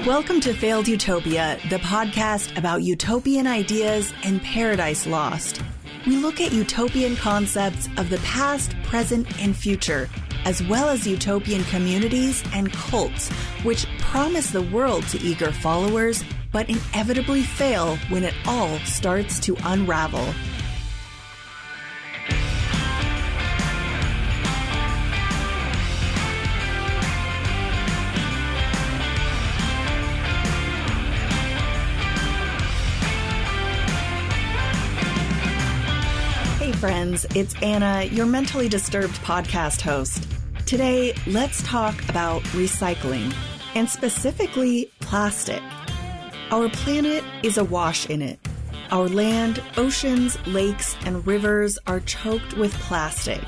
Welcome to Failed Utopia, the podcast about utopian ideas and paradise lost. We look at utopian concepts of the past, present, and future, as well as utopian communities and cults, which promise the world to eager followers, but inevitably fail when it all starts to unravel. Friends, it's Anna, your mentally disturbed podcast host. Today, let's talk about recycling, and specifically plastic. Our planet is awash in it. Our land, oceans, lakes, and rivers are choked with plastic.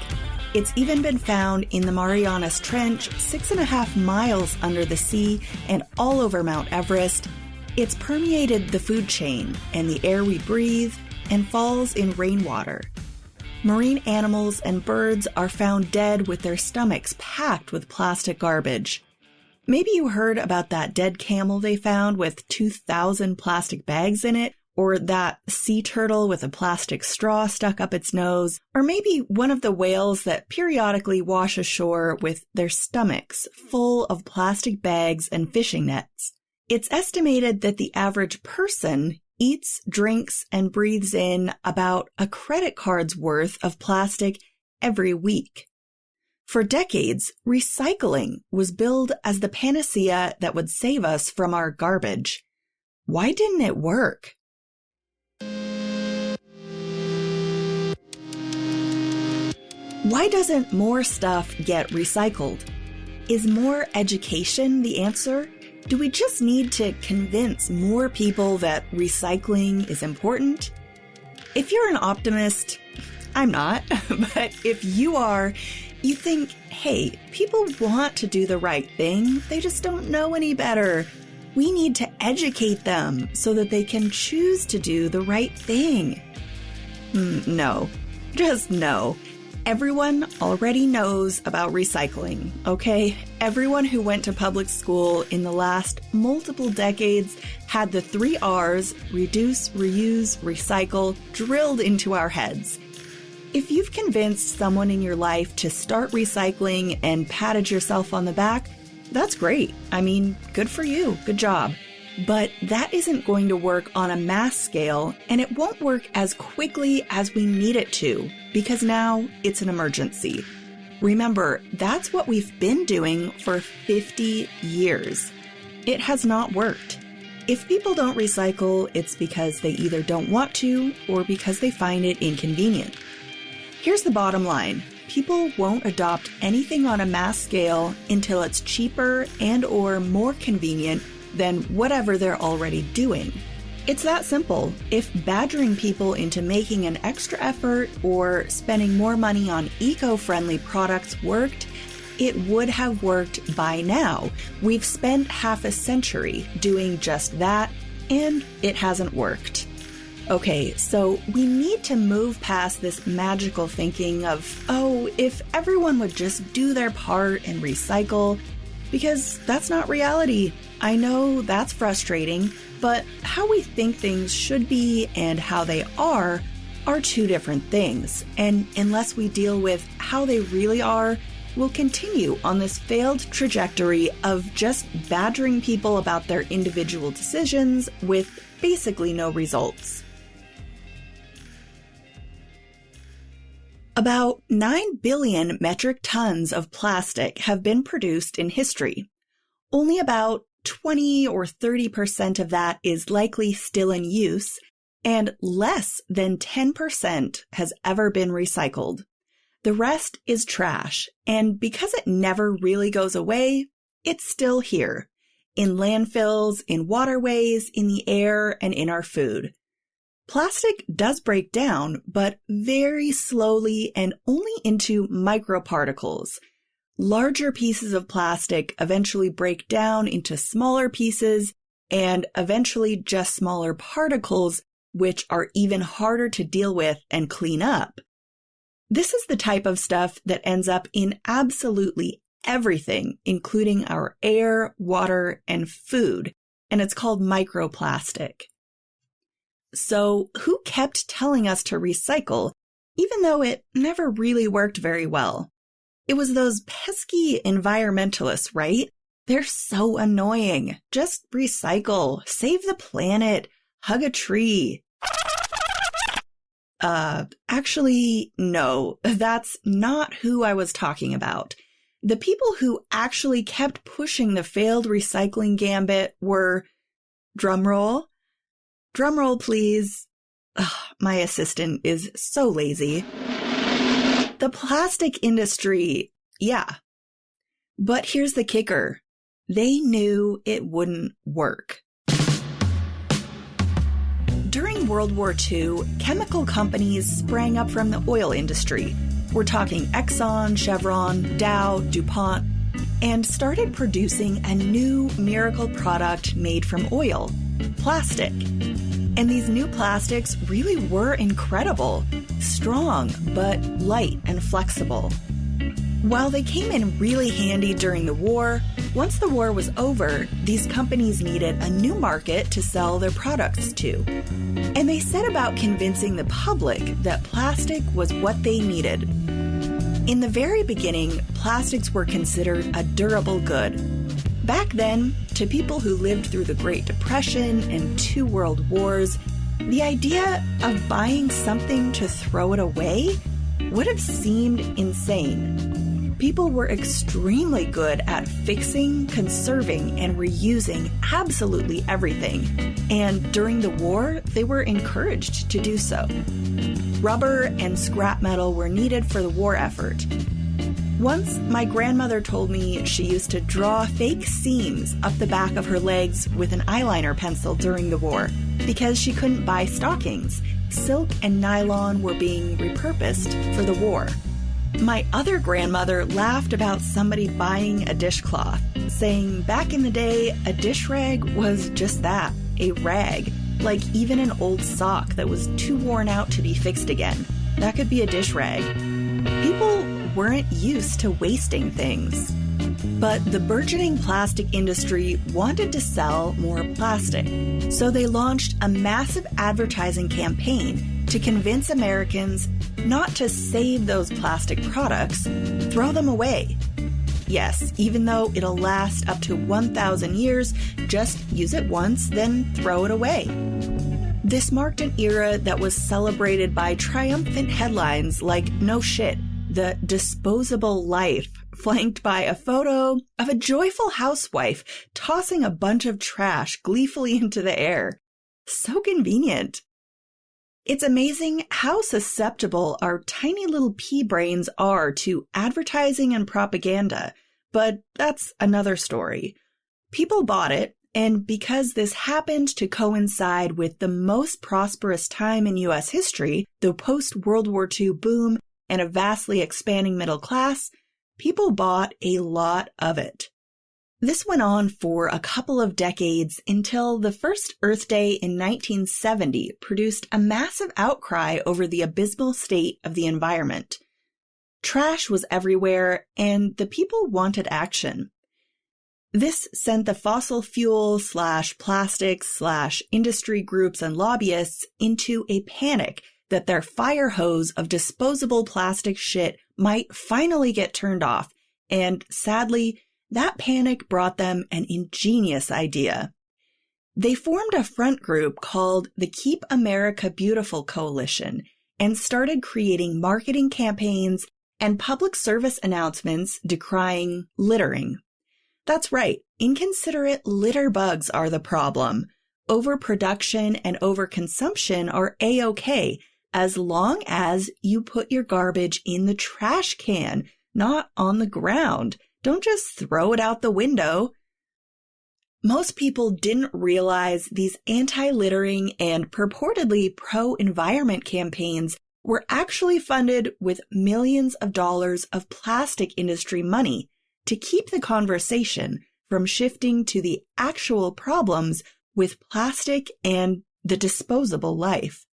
It's even been found in the Marianas Trench, 6.5 miles under the sea and all over Mount Everest. It's permeated the food chain and the air we breathe and falls in rainwater. Marine animals and birds are found dead with their stomachs packed with plastic garbage. Maybe you heard about that dead camel they found with 2,000 plastic bags in it, or that sea turtle with a plastic straw stuck up its nose, or maybe one of the whales that periodically wash ashore with their stomachs full of plastic bags and fishing nets. It's estimated that the average person eats, drinks, and breathes in about a credit card's worth of plastic every week. For decades, recycling was billed as the panacea that would save us from our garbage. Why didn't it work? Why doesn't more stuff get recycled? Is more education the answer? Do we just need to convince more people that recycling is important? If you're an optimist, I'm not, but if you are, you think, hey, people want to do the right thing, they just don't know any better. We need to educate them so that they can choose to do the right thing. No, just no. Everyone already knows about recycling, okay? Everyone who went to public school in the last multiple decades had the 3 R's, reduce, reuse, recycle, drilled into our heads. If you've convinced someone in your life to start recycling and patted yourself on the back, that's great. I mean, good for you. Good job. But that isn't going to work on a mass scale, and it won't work as quickly as we need it to, because now it's an emergency. Remember, that's what we've been doing for 50 years. It has not worked. If people don't recycle, it's because they either don't want to or because they find it inconvenient. Here's the bottom line. People won't adopt anything on a mass scale until it's cheaper and/or more convenient than whatever they're already doing. It's that simple. If badgering people into making an extra effort or spending more money on eco-friendly products worked, it would have worked by now. We've spent half a century doing just that, and it hasn't worked. Okay, so we need to move past this magical thinking of, oh, if everyone would just do their part and recycle, because that's not reality. I know that's frustrating, but how we think things should be and how they are two different things. And unless we deal with how they really are, we'll continue on this failed trajectory of just badgering people about their individual decisions with basically no results. About 9 billion metric tons of plastic have been produced in history. Only about 20 or 30% of that is likely still in use, and less than 10% has ever been recycled. The rest is trash, and because it never really goes away, it's still here, in landfills, in waterways, in the air, and in our food. Plastic does break down, but very slowly and only into microparticles. Larger pieces of plastic eventually break down into smaller pieces and eventually just smaller particles, which are even harder to deal with and clean up. This is the type of stuff that ends up in absolutely everything, including our air, water, and food. and it's called microplastic. So who kept telling us to recycle, even though it never really worked very well? It was those pesky environmentalists, right? They're so annoying. Just recycle, save the planet, hug a tree. Actually, no, that's not who I was talking about. The people who actually kept pushing the failed recycling gambit were, drumroll please. Ugh, my assistant is so lazy. The plastic industry, yeah. But here's the kicker. They knew it wouldn't work. During World War II, chemical companies sprang up from the oil industry. We're talking Exxon, Chevron, Dow, DuPont, and started producing a new miracle product made from oil, plastic. And these new plastics really were incredible, strong, but light and flexible. While they came in really handy during the war, once the war was over, these companies needed a new market to sell their products to. And they set about convincing the public that plastic was what they needed. In the very beginning, plastics were considered a durable good. Back then, to people who lived through the Great Depression and 2 world wars, the idea of buying something to throw it away would have seemed insane. People were extremely good at fixing, conserving, and reusing absolutely everything, and during the war, they were encouraged to do so. Rubber and scrap metal were needed for the war effort. Once, my grandmother told me she used to draw fake seams up the back of her legs with an eyeliner pencil during the war because she couldn't buy stockings. Silk and nylon were being repurposed for the war. My other grandmother laughed about somebody buying a dishcloth, saying back in the day, a dish rag was just that, a rag, like even an old sock that was too worn out to be fixed again. That could be a dish rag. People weren't used to wasting things. But the burgeoning plastic industry wanted to sell more plastic, so they launched a massive advertising campaign to convince Americans not to save those plastic products, throw them away. Yes, even though it'll last up to 1,000 years, just use it once, then throw it away. This marked an era that was celebrated by triumphant headlines like "No shit, the disposable life," flanked by a photo of a joyful housewife tossing a bunch of trash gleefully into the air. So convenient. It's amazing how susceptible our tiny little pea brains are to advertising and propaganda, but that's another story. People bought it, and because this happened to coincide with the most prosperous time in U.S. history, the post-World War II boom and a vastly expanding middle class, people bought a lot of it. This went on for a couple of decades until the first Earth Day in 1970 produced a massive outcry over the abysmal state of the environment. Trash was everywhere, and the people wanted action. This sent the fossil fuel / plastics / industry groups and lobbyists into a panic that their fire hose of disposable plastic shit might finally get turned off, and sadly, that panic brought them an ingenious idea. They formed a front group called the Keep America Beautiful Coalition and started creating marketing campaigns and public service announcements decrying littering. That's right, inconsiderate litter bugs are the problem. Overproduction and overconsumption are A-okay, as long as you put your garbage in the trash can, not on the ground. Don't just throw it out the window. Most people didn't realize these anti-littering and purportedly pro-environment campaigns were actually funded with millions of dollars of plastic industry money to keep the conversation from shifting to the actual problems with plastic and the disposable life.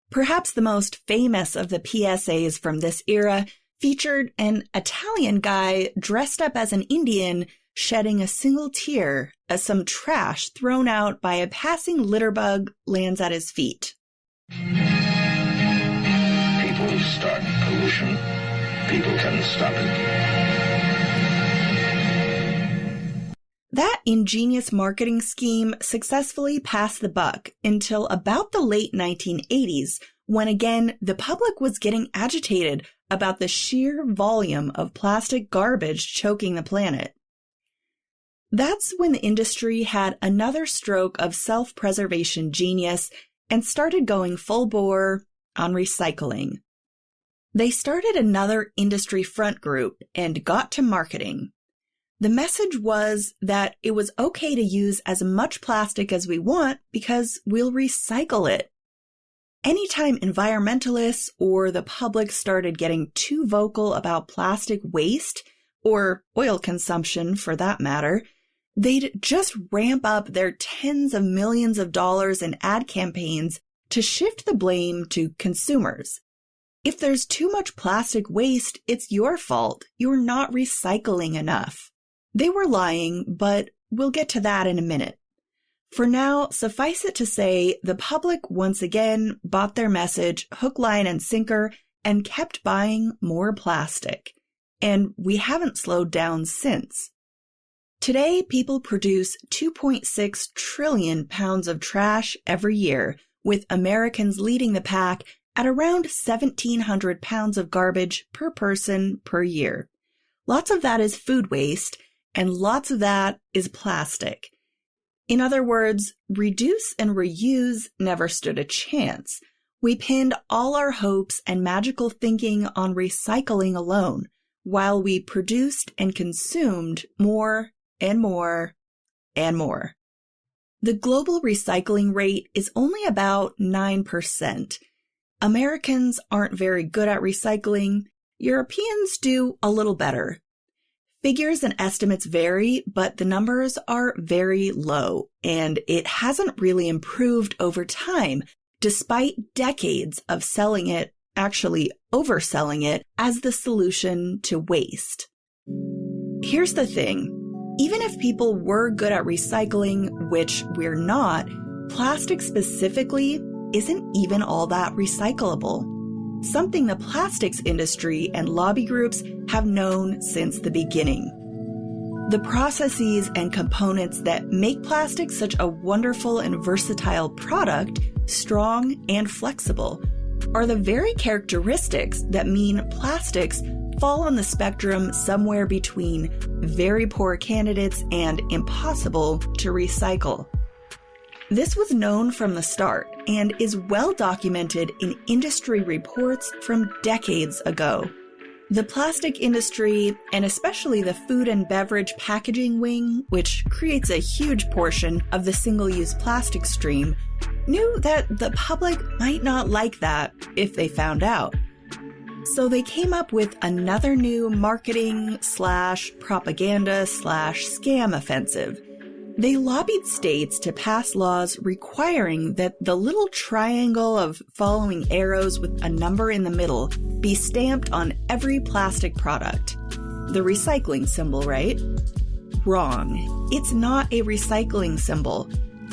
Perhaps the most famous of the PSAs from this era featured an Italian guy dressed up as an Indian shedding a single tear as some trash thrown out by a passing litter bug lands at his feet. People start pollution. People can stop it. That ingenious marketing scheme successfully passed the buck until about the late 1980s, when again the public was getting agitated about the sheer volume of plastic garbage choking the planet. That's when the industry had another stroke of self-preservation genius and started going full bore on recycling. They started another industry front group and got to marketing. The message was that it was okay to use as much plastic as we want because we'll recycle it. Anytime environmentalists or the public started getting too vocal about plastic waste, or oil consumption for that matter, they'd just ramp up their tens of millions of dollars in ad campaigns to shift the blame to consumers. If there's too much plastic waste, it's your fault. You're not recycling enough. They were lying, but we'll get to that in a minute. For now, suffice it to say, the public once again bought their message hook, line, and sinker and kept buying more plastic. And we haven't slowed down since. Today, people produce 2.6 trillion pounds of trash every year, with Americans leading the pack at around 1,700 pounds of garbage per person per year. Lots of that is food waste, and lots of that is plastic. In other words, reduce and reuse never stood a chance. We pinned all our hopes and magical thinking on recycling alone, while we produced and consumed more and more and more. The global recycling rate is only about 9%. Americans aren't very good at recycling. Europeans do a little better. Figures and estimates vary, but the numbers are very low, and it hasn't really improved over time, despite decades of selling it, actually overselling it, as the solution to waste. Here's the thing. Even if people were good at recycling, which we're not, plastic specifically isn't even all that recyclable. Something the plastics industry and lobby groups have known since the beginning. The processes and components that make plastic such a wonderful and versatile product, strong and flexible, are the very characteristics that mean plastics fall on the spectrum somewhere between very poor candidates and impossible to recycle. This was known from the start and is well documented in industry reports from decades ago. The plastic industry, and especially the food and beverage packaging wing, which creates a huge portion of the single-use plastic stream, knew that the public might not like that if they found out. So they came up with another new marketing/propaganda/scam offensive. They lobbied states to pass laws requiring that the little triangle of following arrows with a number in the middle be stamped on every plastic product. The recycling symbol, right? Wrong. It's not a recycling symbol.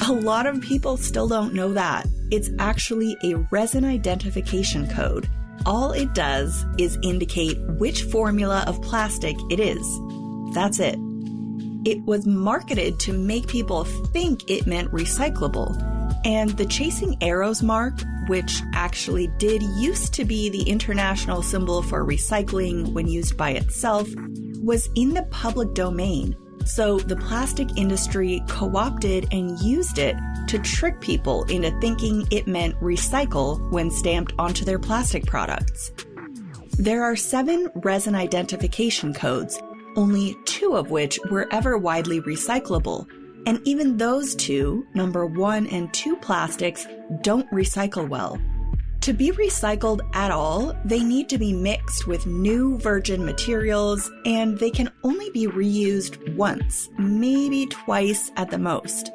A lot of people still don't know that. It's actually a resin identification code. All it does is indicate which formula of plastic it is. That's it. It was marketed to make people think it meant recyclable, and the chasing arrows mark, which actually did used to be the international symbol for recycling when used by itself, was in the public domain, so the plastic industry co-opted and used it to trick people into thinking it meant recycle when stamped onto their plastic products. There are 7 resin identification codes, only 2 of which were ever widely recyclable. And even those 2, number 1 and 2 plastics, don't recycle well. To be recycled at all, they need to be mixed with new virgin materials, and they can only be reused once, maybe twice at the most.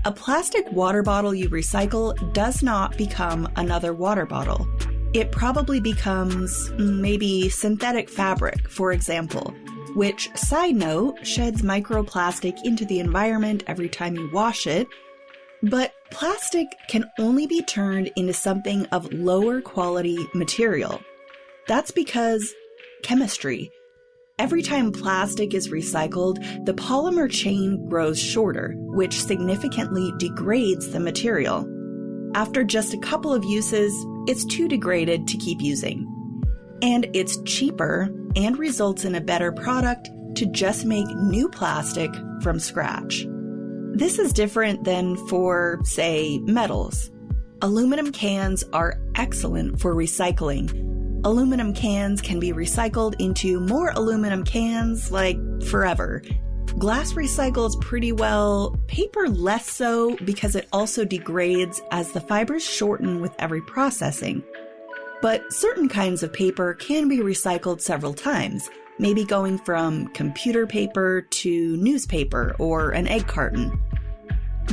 A plastic water bottle you recycle does not become another water bottle. It probably becomes maybe synthetic fabric, for example. which, side note, sheds microplastic into the environment every time you wash it. But plastic can only be turned into something of lower quality material. That's because chemistry. Every time plastic is recycled, the polymer chain grows shorter, which significantly degrades the material. After just a couple of uses, it's too degraded to keep using. And it's cheaper and results in a better product to just make new plastic from scratch. This is different than for, say, metals. Aluminum cans are excellent for recycling. Aluminum cans can be recycled into more aluminum cans, like forever. Glass recycles pretty well, paper less so because it also degrades as the fibers shorten with every processing. But certain kinds of paper can be recycled several times, maybe going from computer paper to newspaper or an egg carton.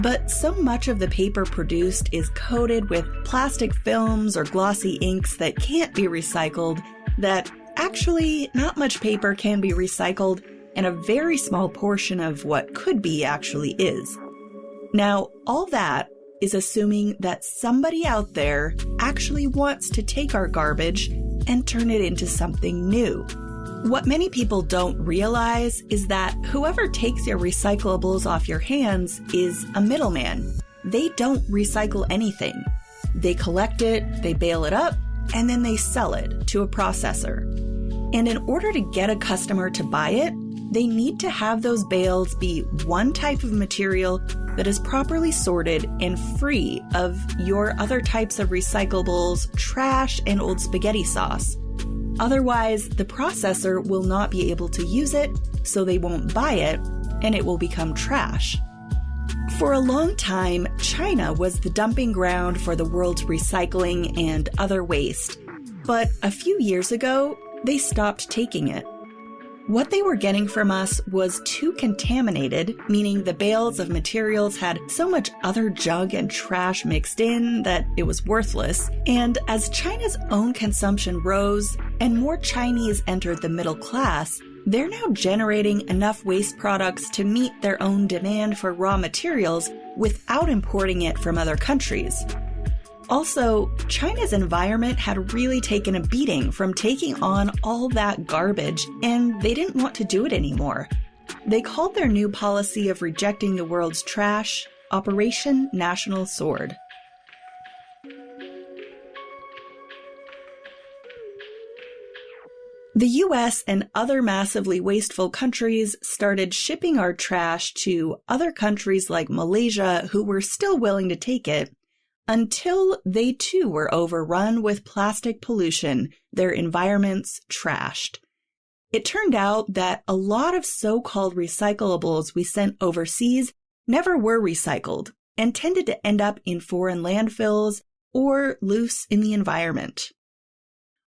But so much of the paper produced is coated with plastic films or glossy inks that can't be recycled that actually not much paper can be recycled, and a very small portion of what could be actually is. Now, all that is assuming that somebody out there actually wants to take our garbage and turn it into something new. What many people don't realize is that whoever takes your recyclables off your hands is a middleman. They don't recycle anything. They collect it, they bale it up, and then they sell it to a processor. And in order to get a customer to buy it, they need to have those bales be one type of material that is properly sorted and free of your other types of recyclables, trash, and old spaghetti sauce. Otherwise, the processor will not be able to use it, so they won't buy it, and it will become trash. For a long time, China was the dumping ground for the world's recycling and other waste. But a few years ago, they stopped taking it. What they were getting from us was too contaminated, meaning the bales of materials had so much other junk and trash mixed in that it was worthless. And as China's own consumption rose and more Chinese entered the middle class, they're now generating enough waste products to meet their own demand for raw materials without importing it from other countries. Also, China's environment had really taken a beating from taking on all that garbage, and they didn't want to do it anymore. They called their new policy of rejecting the world's trash Operation National Sword. The US and other massively wasteful countries started shipping our trash to other countries like Malaysia, who were still willing to take it, until they too were overrun with plastic pollution, their environments trashed. It turned out that a lot of so-called recyclables we sent overseas never were recycled and tended to end up in foreign landfills or loose in the environment.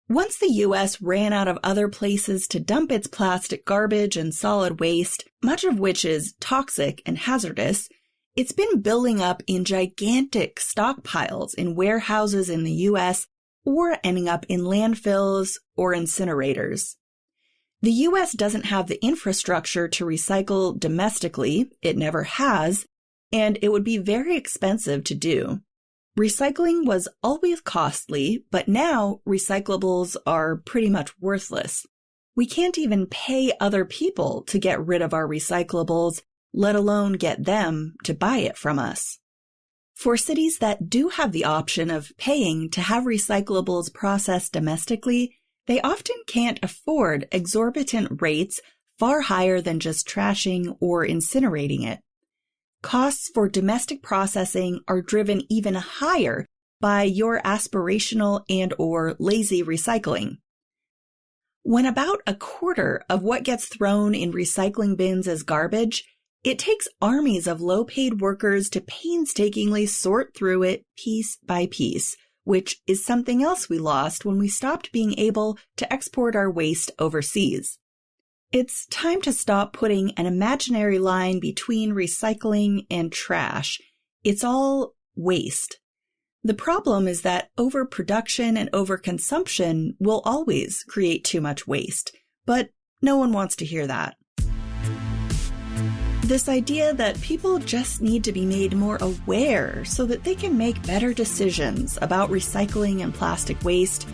Once the U.S. ran out of other places to dump its plastic garbage and solid waste, much of which is toxic and hazardous, it's been building up in gigantic stockpiles in warehouses in the U.S. or ending up in landfills or incinerators. The U.S. doesn't have the infrastructure to recycle domestically, it never has, and it would be very expensive to do. Recycling was always costly, but now recyclables are pretty much worthless. We can't even pay other people to get rid of our recyclables, let alone get them to buy it from us. For cities that do have the option of paying to have recyclables processed domestically, they often can't afford exorbitant rates far higher than just trashing or incinerating it. Costs for domestic processing are driven even higher by your aspirational and/or lazy recycling. When about a quarter of what gets thrown in recycling bins is garbage, it takes armies of low-paid workers to painstakingly sort through it piece by piece, which is something else we lost when we stopped being able to export our waste overseas. It's time to stop putting an imaginary line between recycling and trash. It's all waste. The problem is that overproduction and overconsumption will always create too much waste, but No one wants to hear that. This idea that people just need to be made more aware so that they can make better decisions about recycling and plastic waste,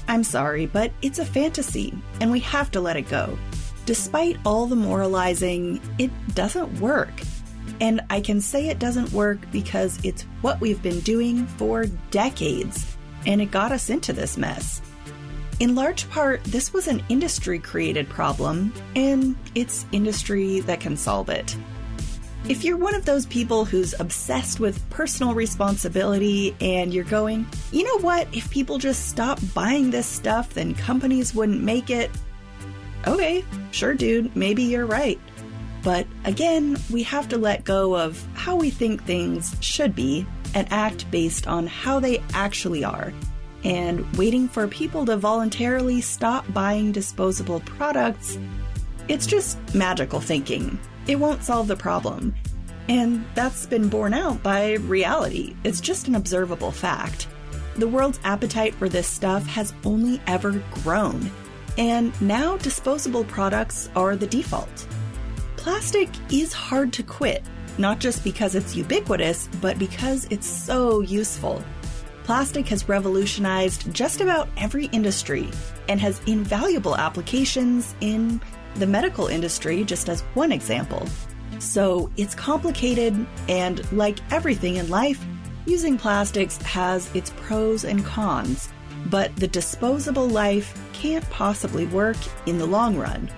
I'm sorry, but it's a fantasy, and we have to let it go. Despite all the moralizing, it doesn't work. And I can say it doesn't work because it's what we've been doing for decades, and it got us into this mess. In large part, this was an industry-created problem, and it's industry that can solve it. If you're one of those people who's obsessed with personal responsibility and you're going, you know what, if people just stop buying this stuff, then companies wouldn't make it. Okay, sure dude, maybe you're right. But again, we have to let go of how we think things should be and act based on how they actually are. And waiting for people to voluntarily stop buying disposable products, it's just magical thinking. It won't solve the problem. And that's been borne out by reality. It's just an observable fact. The world's appetite for this stuff has only ever grown. And now disposable products are the default. Plastic is hard to quit, not just because it's ubiquitous, but because it's so useful. Plastic has revolutionized just about every industry and has invaluable applications in the medical industry, just as one example. So it's complicated, and like everything in life, using plastics has its pros and cons, but the disposable life can't possibly work in the long run.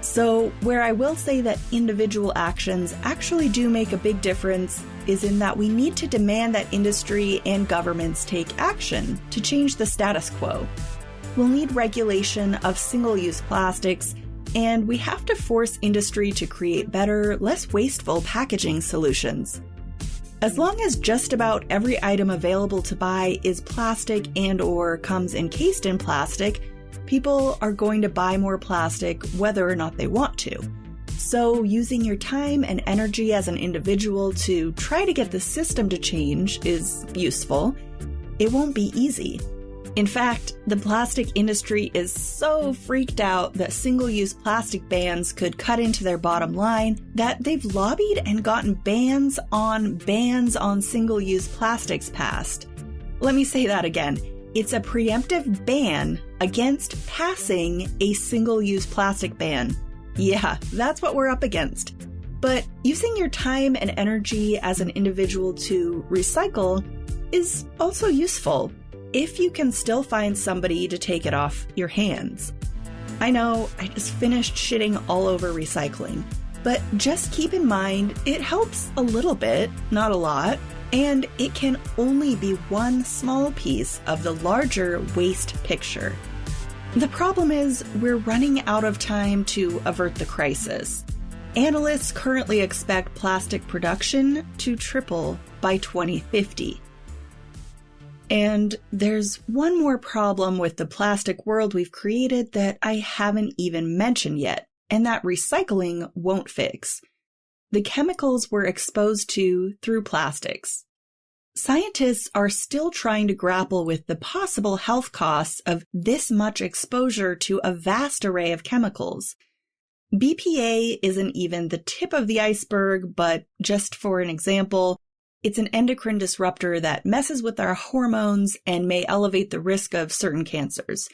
So where I will say that individual actions actually do make a big difference is in that we need to demand that industry and governments take action to change the status quo. We'll need regulation of single-use plastics, and we have to force industry to create better, less wasteful packaging solutions. As long as just about every item available to buy is plastic and/or comes encased in plastic, people are going to buy more plastic whether or not they want to. So using your time and energy as an individual to try to get the system to change is useful. It won't be easy. In fact, the plastic industry is so freaked out that single-use plastic bans could cut into their bottom line that they've lobbied and gotten bans on single-use plastics passed. Let me say that again. It's a preemptive ban against passing a single-use plastic ban. Yeah, that's what we're up against. But using your time and energy as an individual to recycle is also useful if you can still find somebody to take it off your hands. I know, I just finished shitting all over recycling, but just keep in mind it helps a little bit, not a lot, and it can only be one small piece of the larger waste picture. The problem is we're running out of time to avert the crisis. Analysts currently expect plastic production to triple by 2050. And there's one more problem with the plastic world we've created that I haven't even mentioned yet, and that recycling won't fix. The chemicals we're exposed to through plastics. Scientists are still trying to grapple with the possible health costs of this much exposure to a vast array of chemicals. BPA isn't even the tip of the iceberg, but just for an example, it's an endocrine disruptor that messes with our hormones and may elevate the risk of certain cancers.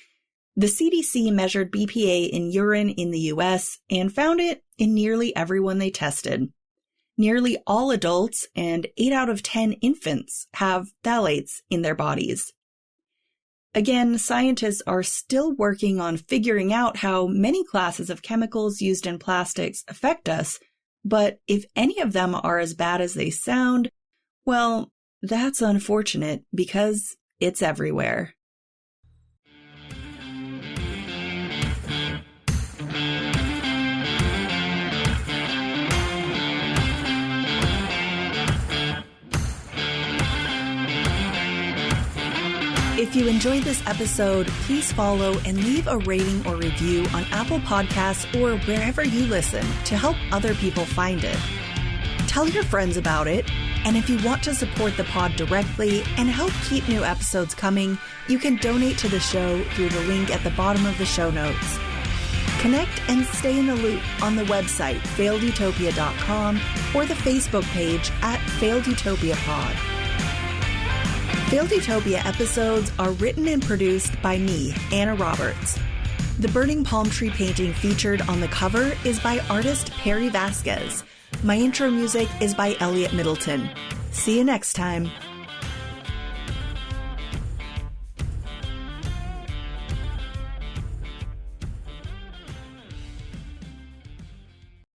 The CDC measured BPA in urine in the US and found it in nearly everyone they tested. Nearly all adults and 8 out of 10 infants have phthalates in their bodies. Again, scientists are still working on figuring out how many classes of chemicals used in plastics affect us, but if any of them are as bad as they sound, well, that's unfortunate because it's everywhere. If you enjoyed this episode, please follow and leave a rating or review on Apple Podcasts or wherever you listen to help other people find it. Tell your friends about it, and if you want to support the pod directly and help keep new episodes coming, you can donate to the show through the link at the bottom of the show notes. Connect and stay in the loop on the website failedutopia.com or the Facebook page at Failed Utopia Pod. Failed Utopia episodes are written and produced by me, Anna Roberts. The burning palm tree painting featured on the cover is by artist Perry Vasquez. My intro music is by Elliot Middleton. See you next time.